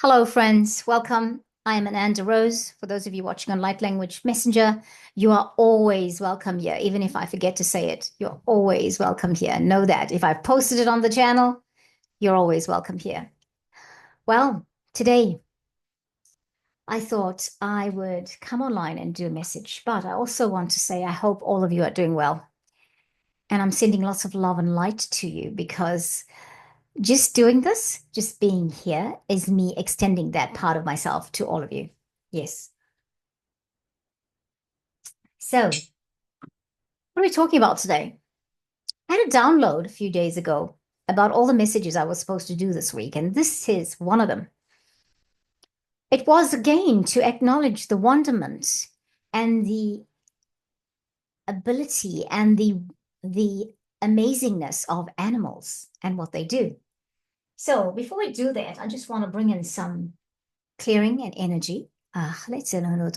Hello, friends. Welcome. I am Ananda Rose. For those of you watching on Light Language Messenger, you are always welcome here. Even if I forget to say it, you're always welcome here. Know that. If I've posted it on the channel, you're always welcome here. Well, today I thought I would come online and do a message, but I also want to say I hope all of you are doing well. And I'm sending lots of love and light to you because just doing this, just being here, is me extending that part of myself to all of you. Yes. So, what are we talking about today? I had a download a few days ago about all the messages I was supposed to do this week, and this is one of them. It was again to acknowledge the wonderment and the ability and the amazingness of animals and what they do. So before we do that, I just want to bring in some clearing and energy. Akletseneko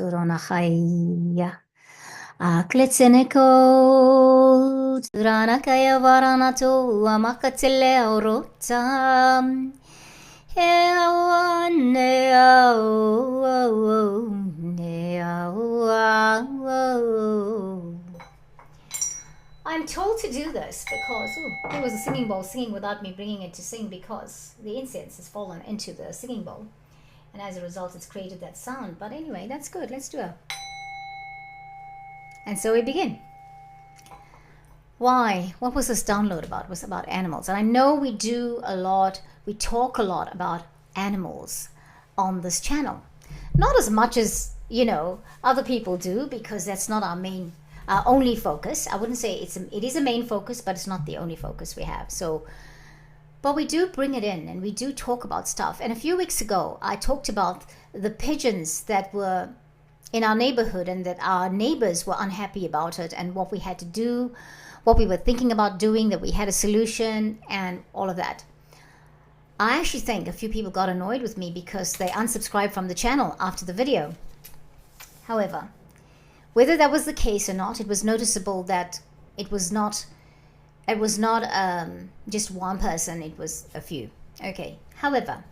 Turana kaya varana to amakatele orota I'm told to do this because there was a singing bowl singing without me bringing it to sing because the incense has fallen into the singing bowl, and as a result it's created that sound. But anyway, that's good. Let's do it. And so we begin. Why? What was this download about? It was about animals. And I know we talk a lot about animals on this channel. Not as much as, other people do, because that's not our only focus. I wouldn't say it is a main focus, but it's not the only focus we have. So, but we do bring it in and we do talk about stuff. And a few weeks ago, I talked about the pigeons that were in our neighborhood and that our neighbors were unhappy about it and what we had to do, what we were thinking about doing, that we had a solution and all of that. I actually think a few people got annoyed with me because they unsubscribed from the channel after the video. However, whether that was the case or not, it was noticeable that it was not just one person, it was a few. Okay. However,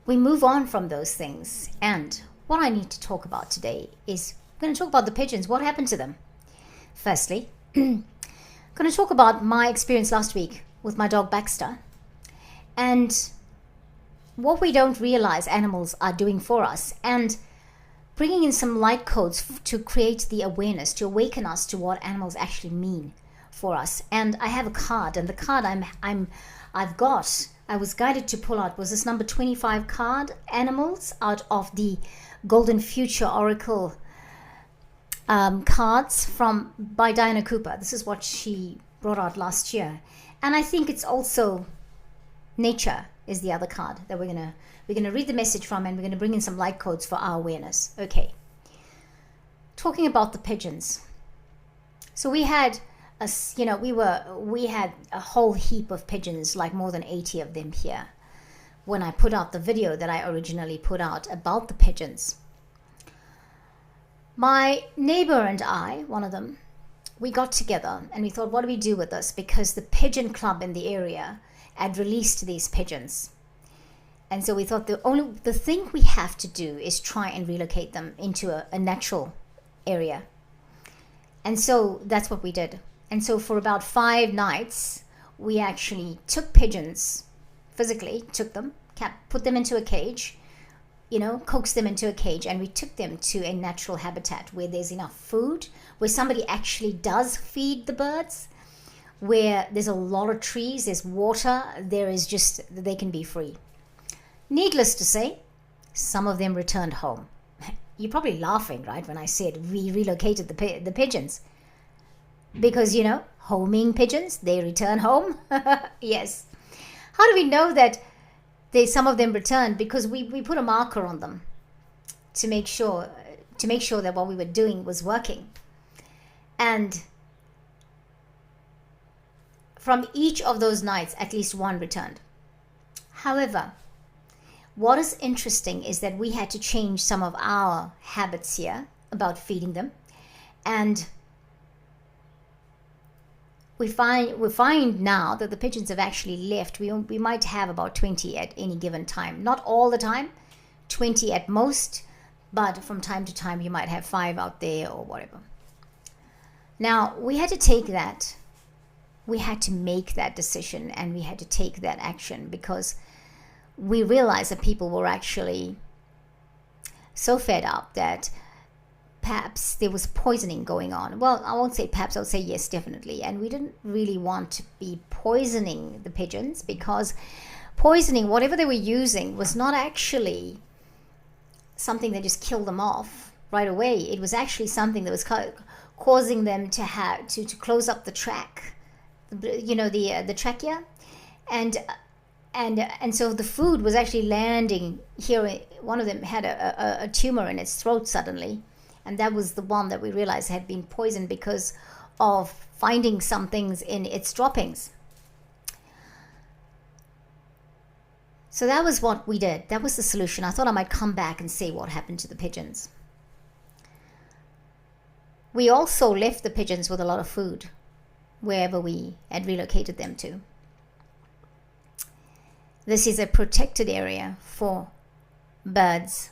we move on from those things, and what I need to talk about today is I'm going to talk about the pigeons. What happened to them? Firstly, I'm going to talk about my experience last week with my dog Baxter and what we don't realize animals are doing for us, and bringing in some light codes to create the awareness, to awaken us to what animals actually mean for us. And I have a card, and the card I was guided to pull out was this number 25 card, animals, out of the Golden Future Oracle cards by Diana Cooper. This is what she brought out last year. And I think it's also nature is the other card that we're gonna read the message from, and we're gonna bring in some light codes for our awareness. Okay. Talking about the pigeons. So we had we had a whole heap of pigeons, like more than 80 of them here, when I put out the video that I originally put out about the pigeons. My neighbor and I, one of them, we got together and we thought, what do we do with this? Because the pigeon club in the area had released these pigeons. And so we thought the thing we have to do is try and relocate them into a natural area. And so that's what we did. And so for about 5 nights, we actually took pigeons, physically took them, put them into a cage, coaxed them into a cage, and we took them to a natural habitat where there's enough food, where somebody actually does feed the birds, where there's a lot of trees, there's water, they can be free. Needless to say, some of them returned home. You're probably laughing, right, when I said we relocated the pigeons. Because, homing pigeons, they return home. Yes. How do we know that some of them returned? Because we put a marker on them to make sure that what we were doing was working. And from each of those nights, at least one returned. However, what is interesting is that we had to change some of our habits here about feeding them. And we find now that the pigeons have actually left. We might have about 20 at any given time, not all the time, 20 at most, but from time to time you might have 5 out there or whatever. Now we had to make that decision, and we had to take that action, because we realized that people were actually so fed up that perhaps there was poisoning going on. Well, I won't say perhaps, I would say yes, definitely. And we didn't really want to be poisoning the pigeons, because poisoning, whatever they were using, was not actually something that just killed them off right away. It was actually something that was causing them to have to close up the track, the trachea, and so the food was actually landing here. One of them had a tumor in its throat suddenly, and that was the one that we realized had been poisoned because of finding some things in its droppings. So that was what we did. That was the solution. I thought I might come back and say what happened to the pigeons. We also left the pigeons with a lot of food wherever we had relocated them to. This is a protected area for birds,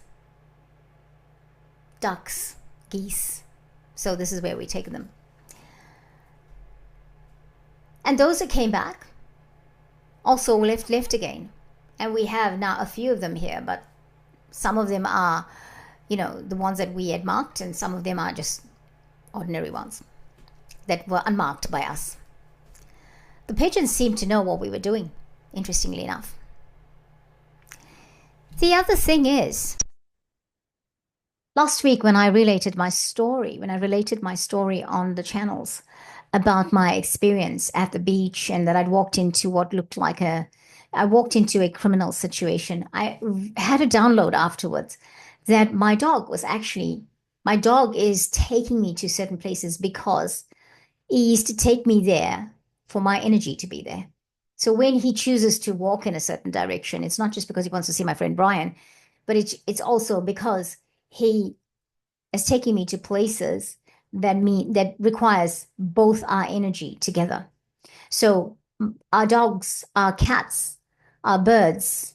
ducks, geese. So this is where we take them. And those that came back also left again. And we have now a few of them here, but some of them are, the ones that we had marked, and some of them are just ordinary ones that were unmarked by us. The pigeons seemed to know what we were doing, interestingly enough. The other thing is, last week when I related my story on the channels about my experience at the beach, and that I'd walked into what looked like a criminal situation, I had a download afterwards that my dog is taking me to certain places because he used to take me there for my energy to be there. So when he chooses to walk in a certain direction, it's not just because he wants to see my friend Brian, but it's also because he is taking me to places that requires both our energy together. So our dogs, our cats, our birds,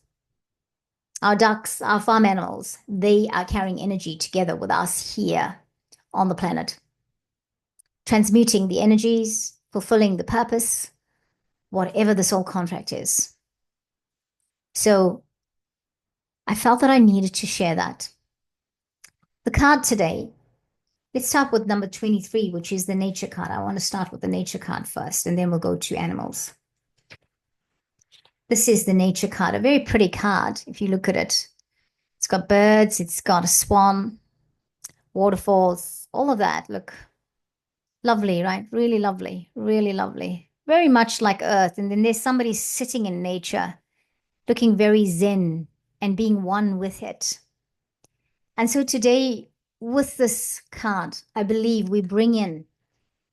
our ducks, our farm animals, they are carrying energy together with us here on the planet, transmuting the energies, fulfilling the purpose, whatever the soul contract is. So I felt that I needed to share that. The card today, let's start with number 23, which is the nature card. I want to start with the nature card first, and then we'll go to animals. This is the nature card, a very pretty card if you look at it. It's got birds, it's got a swan, waterfalls, all of that. Look, lovely, right? Really lovely, really lovely. Very much like Earth. And then there's somebody sitting in nature, looking very zen and being one with it. And so today, with this card, I believe we bring in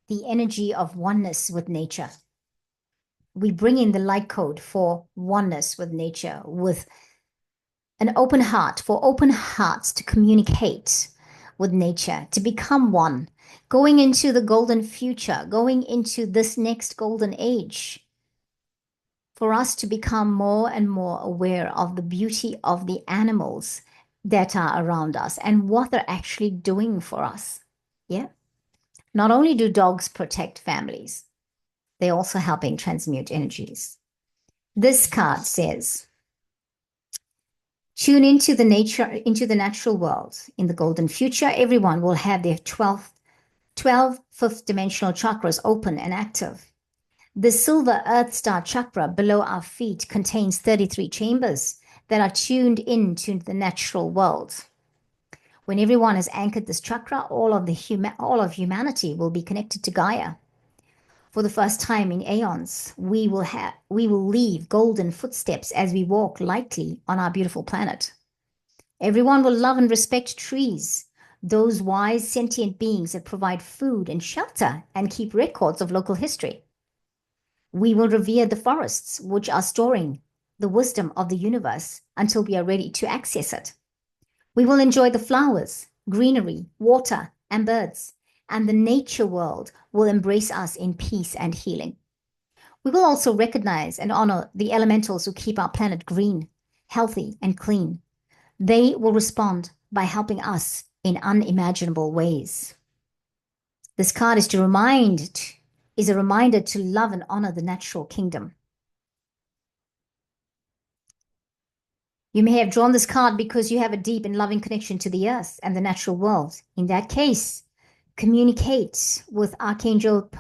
the energy of oneness with nature. We bring in the light code for oneness with nature, with an open heart, for open hearts to communicate with nature, to become one, going into the golden future, going into this next golden age, for us to become more and more aware of the beauty of the animals that are around us and what they're actually doing for us. Yeah. Not only do dogs protect families, they're also helping transmute energies. This card says, tune into the natural world. In the golden future, everyone will have their 12 fifth dimensional chakras open and active. The silver earth star chakra below our feet contains 33 chambers that are tuned into the natural world. When everyone has anchored this chakra, all of humanity will be connected to Gaia. For the first time in aeons, we will leave golden footsteps as we walk lightly on our beautiful planet. Everyone will love and respect trees, those wise sentient beings that provide food and shelter and keep records of local history. We will revere the forests, which are storing the wisdom of the universe until we are ready to access it. We will enjoy the flowers, greenery, water, and birds, and the nature world will embrace us in peace and healing. We will also recognize and honor the elementals who keep our planet green, healthy, and clean. They will respond by helping us in unimaginable ways. This card is a reminder to love and honor the natural kingdom. You may have drawn this card because you have a deep and loving connection to the earth and the natural world. In that case, communicate with Archangel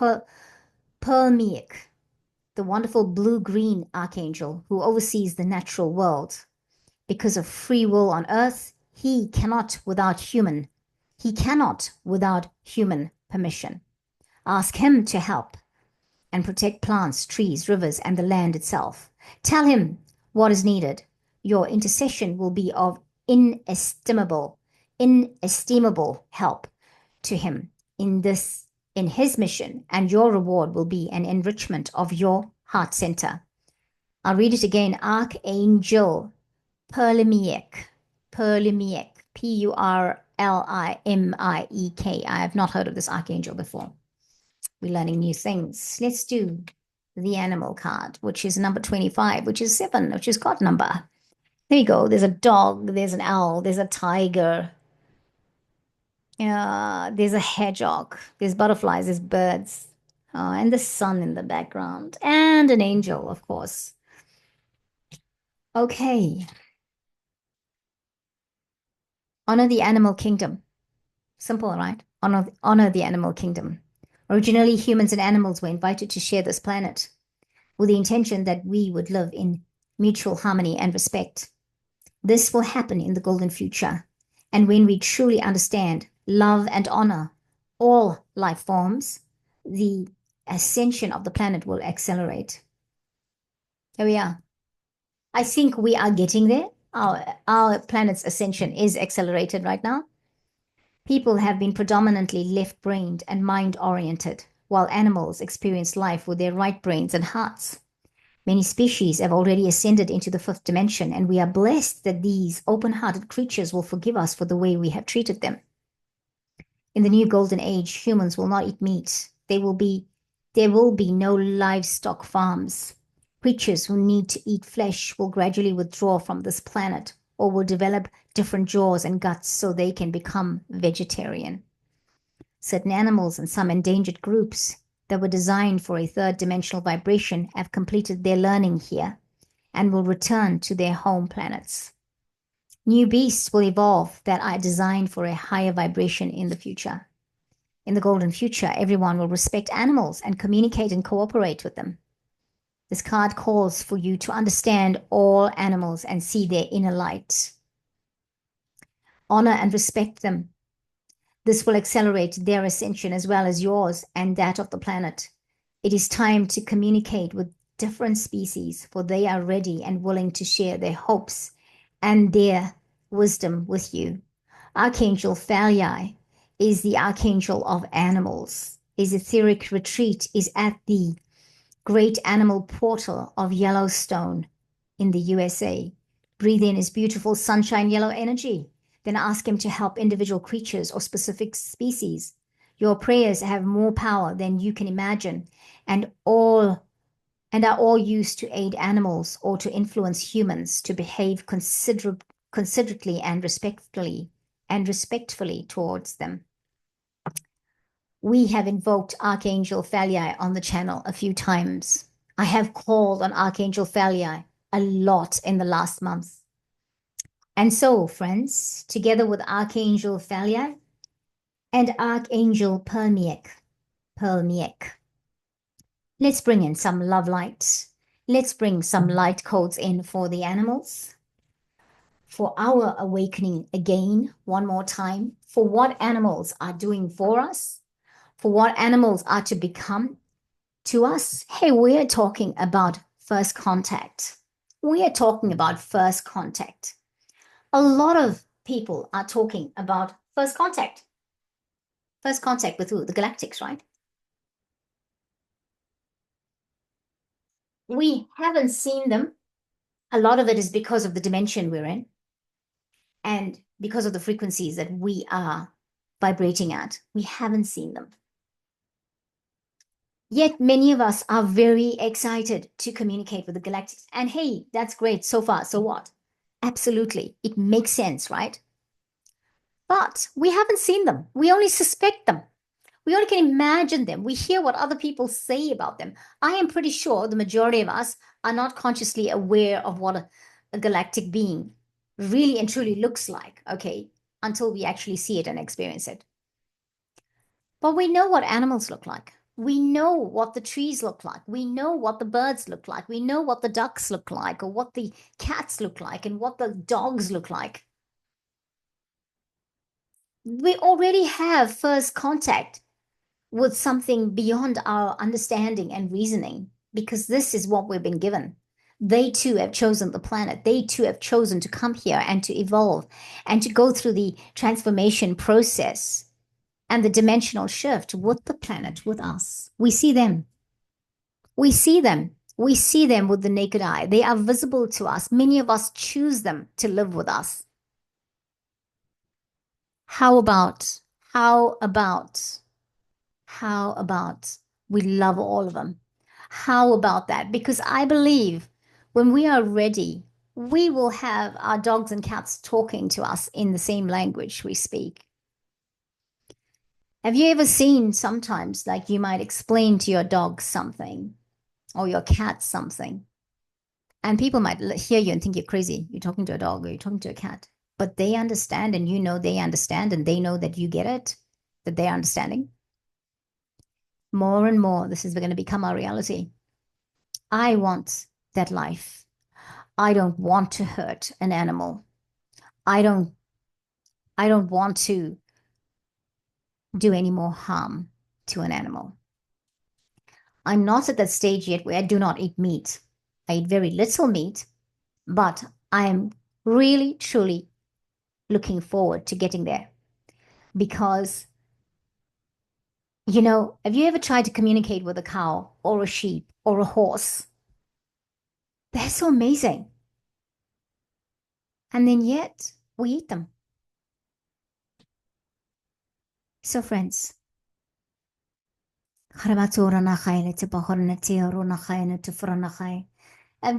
Permiak, the wonderful blue-green archangel who oversees the natural world. Because of free will on earth, he cannot without human permission. Ask him to help and protect plants, trees, rivers, and the land itself. Tell him what is needed. Your intercession will be of inestimable help to him in his mission, and your reward will be an enrichment of your heart center. I'll read it again. Archangel Perlimiek, P-U-R-L-I-M-I-E-K. I have not heard of this archangel before. We're learning new things. Let's do the animal card, which is number 25, which is 7, which is God number. There you go. There's a dog, there's an owl, there's a tiger, there's a hedgehog, there's butterflies, there's birds, and the sun in the background, and an angel, of course. Okay. Honor the animal kingdom. Simple, right? Honor the animal kingdom. Originally, humans and animals were invited to share this planet with the intention that we would live in mutual harmony and respect. This will happen in the golden future. And when we truly understand, love, and honor all life forms, the ascension of the planet will accelerate. Here we are. I think we are getting there. Our planet's ascension is accelerated right now. People have been predominantly left-brained and mind-oriented, while animals experience life with their right brains and hearts. Many species have already ascended into the fifth dimension, and we are blessed that these open-hearted creatures will forgive us for the way we have treated them. In the new golden age, humans will not eat meat. There will be no livestock farms. Creatures who need to eat flesh will gradually withdraw from this planet or will develop different jaws and guts so they can become vegetarian. Certain animals and some endangered groups that were designed for a third dimensional vibration have completed their learning here and will return to their home planets. New beasts will evolve that are designed for a higher vibration in the future. In the golden future, everyone will respect animals and communicate and cooperate with them. This card calls for you to understand all animals and see their inner light. Honor and respect them. This will accelerate their ascension as well as yours and that of the planet. It is time to communicate with different species, for they are ready and willing to share their hopes and their wisdom with you. Archangel Phalii is the archangel of animals. His etheric retreat is at the Great Animal Portal of Yellowstone in the USA. Breathe in his beautiful sunshine yellow energy. Then ask him to help individual creatures or specific species. Your prayers have more power than you can imagine and are all used to aid animals or to influence humans to behave considerately and respectfully towards them. We have invoked Archangel Phalii on the channel a few times. I have called on Archangel Phalii a lot in the last month. And so, friends, together with Archangel Phalii and Archangel Permiak, let's bring in some love light. Let's bring some light codes in for the animals, for our awakening again, one more time, for what animals are doing for us, for what animals are to become to us. Hey, we're talking about first contact. We are talking about first contact. A lot of people are talking about first contact. First contact with who? The galactics, right? We haven't seen them. A lot of it is because of the dimension we're in and because of the frequencies that we are vibrating at. We haven't seen them. Yet many of us are very excited to communicate with the galactics. And hey, that's great so far. So what? Absolutely. It makes sense, right? But we haven't seen them. We only suspect them. We only can imagine them. We hear what other people say about them. I am pretty sure the majority of us are not consciously aware of what a galactic being really and truly looks like, okay, until we actually see it and experience it. But we know what animals look like. We know what the trees look like. We know what the birds look like. We know what the ducks look like, or what the cats look like, and what the dogs look like. We already have first contact with something beyond our understanding and reasoning, because this is what we've been given. They too have chosen the planet. They too have chosen to come here and to evolve and to go through the transformation process and the dimensional shift with the planet, with us. We see them. We see them. We see them with the naked eye. They are visible to us. Many of us choose them to live with us. How about we love all of them? How about that? Because I believe when we are ready, we will have our dogs and cats talking to us in the same language we speak. Have you ever seen sometimes, like, you might explain to your dog something or your cat something, and people might hear you and think you're crazy. You're talking to a dog or you're talking to a cat, but they understand, and you know they understand, and they know that you get it, that they're understanding. More and more, this is going to become our reality. I want that life. I don't want to hurt an animal. I don't want to do any more harm to an animal. I'm not at that stage yet where I do not eat meat. I eat very little meat, but I'm really, truly looking forward to getting there. Because, you know, have you ever tried to communicate with a cow or a sheep or a horse? They're so amazing. And then yet we eat them. So friends, and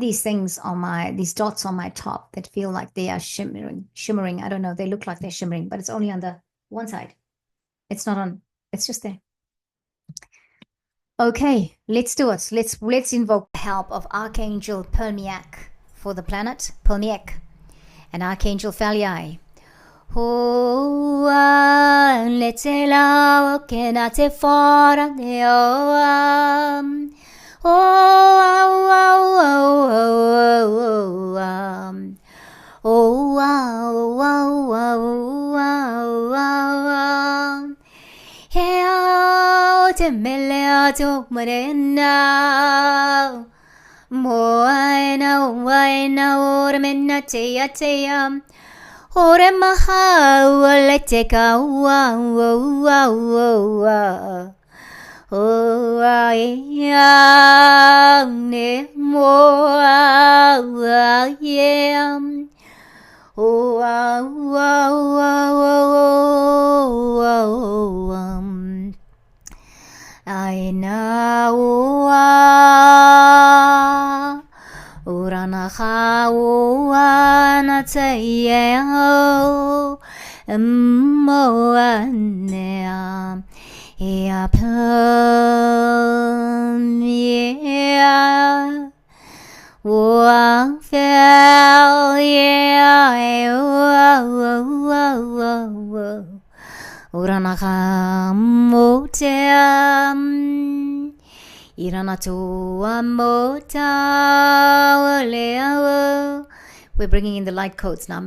these things on these dots on my top that feel like they are shimmering. I don't know. They look like they're shimmering, but it's only on the one side. It's not on, it's just there. Okay, let's do it. Let's invoke the help of Archangel Permiak for the planet, Permiak, and Archangel Faliai. Oh, let's allow que na te fora de te melea to morena moina ormena te ore maha lete ka ya ne mo yeah I know urana khawana tayeo moanea ya pum yeah wa fel yeah urana khamotem we're bringing in the light codes now.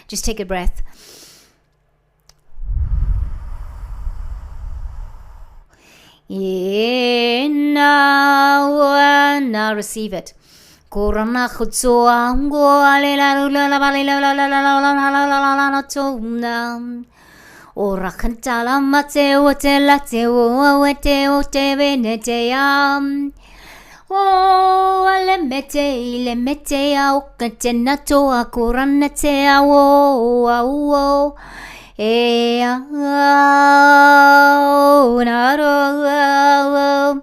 Just take a breath. Now receive it. Ora cantala mateo te lateo te o te venete o ale le mete au katena to akurana te awo awo e au naro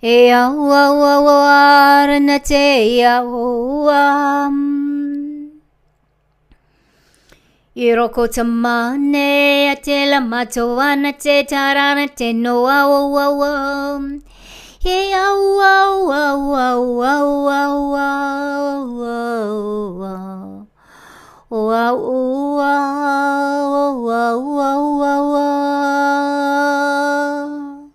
e au arana te awo Iroko tamane atela matoana te tarana te no awo Hey, oh, oh, oh, oh, oh, oh, oh, oh.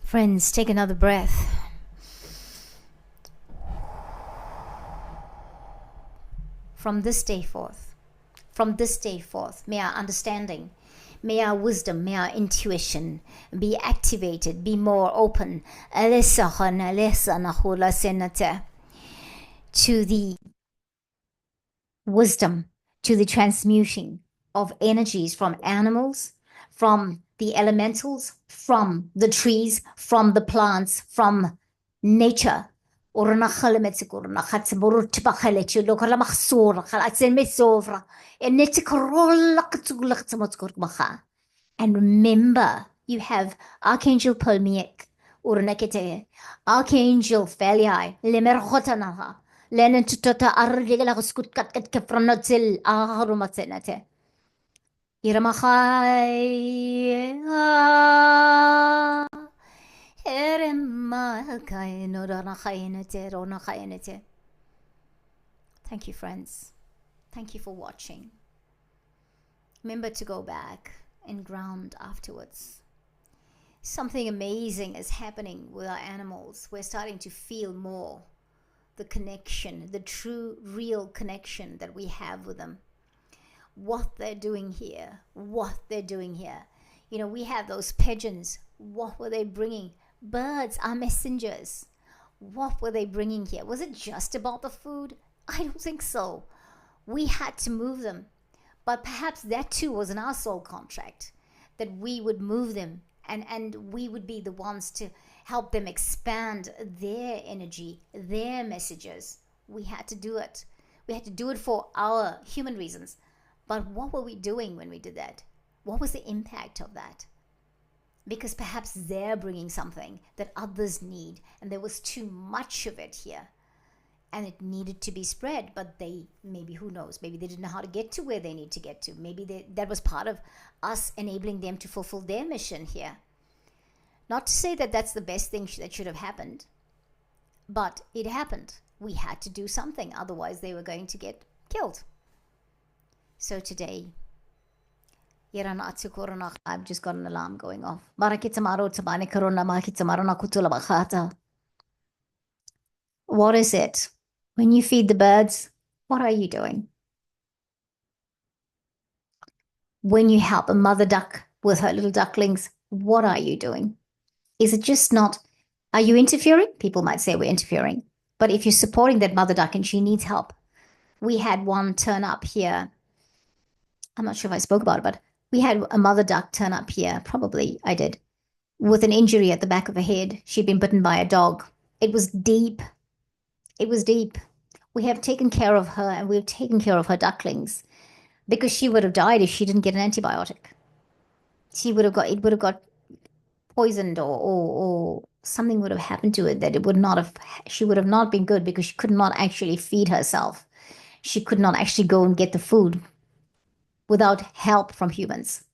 Friends, take another breath. From this day forth, may our understanding, may our wisdom, may our intuition be activated, be more open to the wisdom, to the transmuting of energies from animals, from the elementals, from the trees, from the plants, from nature. And remember, you have Archangel Palmiek, Archangel Feliai, Lemerhotanaha, Lenentutota Arregalaskutkat Kefranotil Aharumatzenate. Iramachai. Thank you, friends. Thank you for watching. Remember to go back and ground afterwards. Something amazing is happening with our animals. We're starting to feel more the connection, the true, real connection that we have with them. What they're doing here. You know, we have those pigeons. What were they bringing? Birds are messengers. What were they bringing here? Was it just about the food? I don't think so. We had to move them. But perhaps that too was in our soul contract, that we would move them and we would be the ones to help them expand their energy, their messages. We had to do it. We had to do it for our human reasons. But what were we doing when we did that? What was the impact of that? Because perhaps they're bringing something that others need, and there was too much of it here. And it needed to be spread, but they, maybe, who knows, maybe they didn't know how to get to where they need to get to. Maybe that was part of us enabling them to fulfill their mission here. Not to say that that's the best thing that should have happened, but it happened. We had to do something, otherwise they were going to get killed. So today, I've just got an alarm going off. What is it? When you feed the birds, what are you doing? When you help a mother duck with her little ducklings, what are you doing? Is it just not, are you interfering? People might say we're interfering. But if you're supporting that mother duck and she needs help, we had one turn up here. I'm not sure if I spoke about it, but we had a mother duck turn up here, probably I did, with an injury at the back of her head. She'd been bitten by a dog. It was deep. We have taken care of her, and we've taken care of her ducklings, because she would have died if she didn't get an antibiotic. It would have got poisoned, or something would have happened to it that she would have not been good, because she could not actually feed herself. She could not actually go and get the food without help from humans.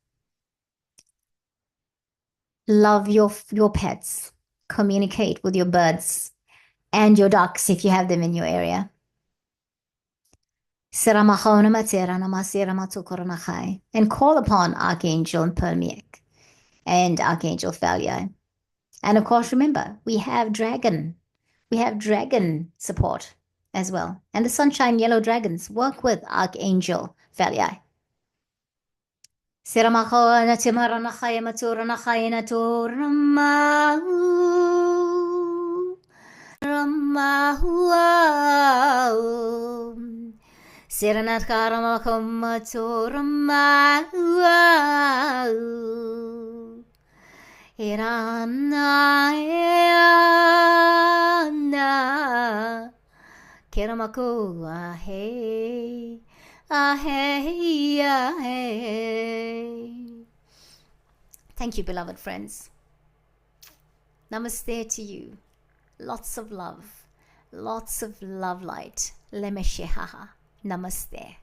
Love your pets. Communicate with your birds and your ducks if you have them in your area. And call upon Archangel Permiek and Archangel Thalia. And of course, remember, we have dragon support as well. And the sunshine yellow dragons work with Archangel Thalia. Serenat karama komatorama Irana na Keramako ahe ahe ahe. Thank you, beloved friends. Namaste to you. Lots of love light. Lemeshehaha. Namaste.